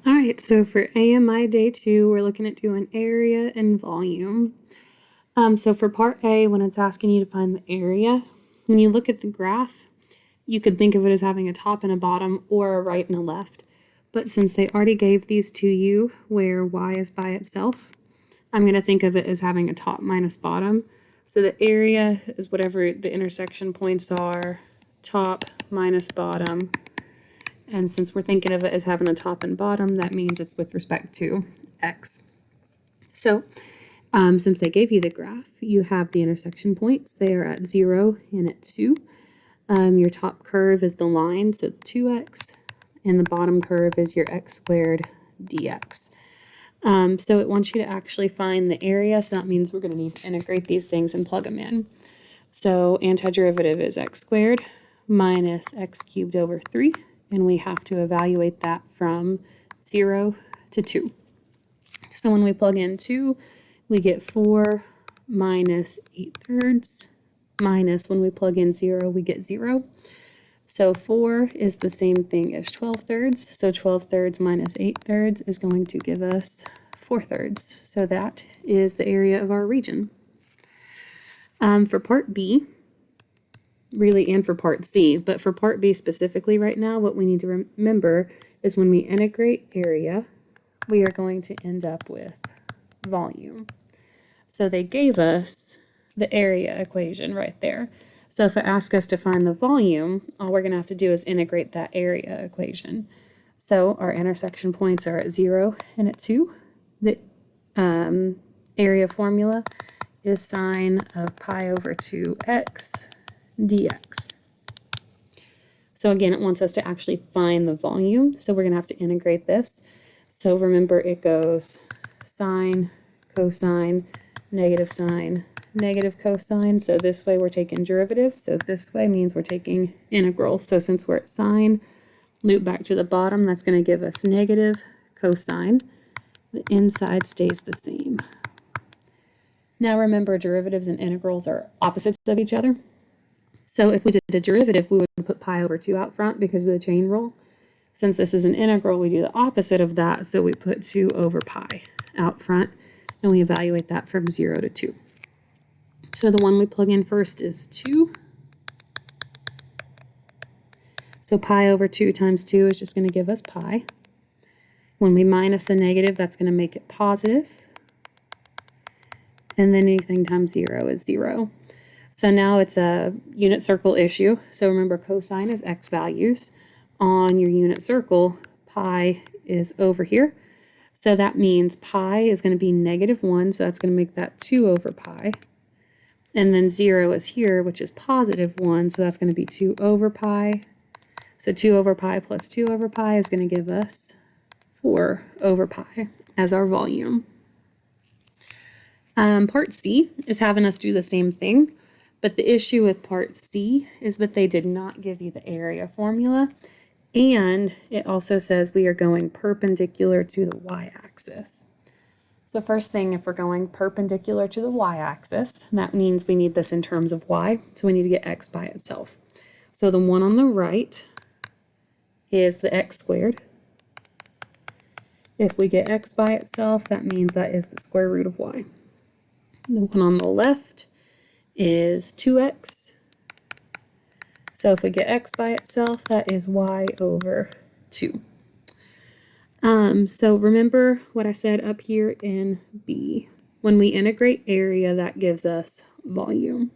All right, so for AMI day 2, we're looking at doing area and volume. So for part A, when it's asking you to find the area, when you look at the graph, you could think of it as having a top and a bottom or a right and a left. But since they already gave these to you where y is by itself, I'm going to think of it as having a top minus bottom. So the area is whatever the intersection points are, top minus bottom. And since we're thinking of it as having a top and bottom, that means it's with respect to x. So since they gave you the graph, you have the intersection points. They are at 0 and at 2. Your top curve is the line, so the 2x, and the bottom curve is your x squared dx. So it wants you to actually find the area, so that means we're going to need to integrate these things and plug them in. So antiderivative is x squared minus x cubed over 3, and we have to evaluate that from 0 to 2. So when we plug in 2, we get 4 minus 8/3, minus when we plug in 0, we get 0. So 4 is the same thing as 12/3, so 12/3 minus 8/3 is going to give us 4/3. So that is the area of our region. For part B, really, and for part C, but for part B specifically right now, what we need to remember is when we integrate area, we are going to end up with volume. So they gave us the area equation right there. So if it asks us to find the volume, all we're going to have to do is integrate that area equation. So our intersection points are at 0 and at 2. The area formula is sine of pi over 2x dx. So again, it wants us to actually find the volume, so we're going to have to integrate this. So remember, it goes sine, cosine, negative sine, negative cosine. So this way we're taking derivatives, so this way means we're taking integral. So since we're at sine, loop back to the bottom, that's going to give us negative cosine. The inside stays the same. Now remember, derivatives and integrals are opposites of each other. So if we did a derivative, we would put pi over 2 out front because of the chain rule. Since this is an integral, we do the opposite of that, so we put 2 over pi out front, and we evaluate that from 0 to 2. So the one we plug in first is 2. So pi over 2 times 2 is just going to give us pi. When we minus a negative, that's going to make it positive. And then anything times 0 is 0. So now it's a unit circle issue. So remember, cosine is x values. On your unit circle, pi is over here. So that means pi is going to be -1, so that's going to make that 2 over pi. And then 0 is here, which is +1, so that's going to be 2 over pi. So 2 over pi plus 2 over pi is going to give us 4 over pi as our volume. Part C is having us do the same thing, but the issue with part C is that they did not give you the area formula, and it also says we are going perpendicular to the y-axis. So first thing, if we're going perpendicular to the y-axis, that means we need this in terms of y, so we need to get x by itself. So the one on the right is the x squared. If we get x by itself, that means that is the square root of y. The one on the left is 2x. So if we get x by itself, that is y over 2. So remember what I said up here in B. When we integrate area, that gives us volume.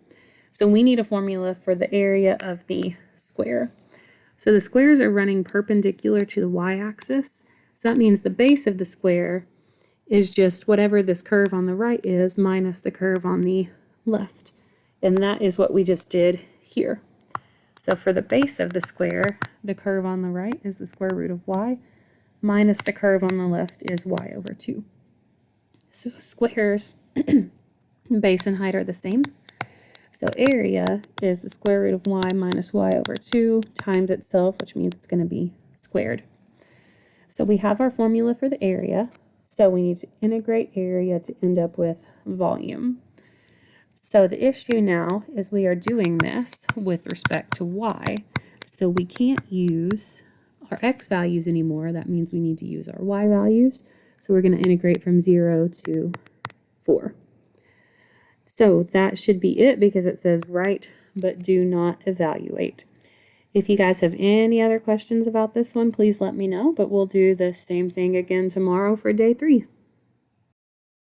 So we need a formula for the area of the square. So the squares are running perpendicular to the y-axis. So that means the base of the square is just whatever this curve on the right is minus the curve on the left. And that is what we just did here. So for the base of the square, the curve on the right is the square root of y, minus the curve on the left is y over 2. So squares, base and height are the same. So area is the square root of y minus y over 2 times itself, which means it's going to be squared. So we have our formula for the area. So we need to integrate area to end up with volume. So the issue now is we are doing this with respect to y. So we can't use our x values anymore. That means we need to use our y values. So we're going to integrate from 0 to 4. So that should be it because it says write but do not evaluate. If you guys have any other questions about this one, please let me know, but we'll do the same thing again tomorrow for day 3.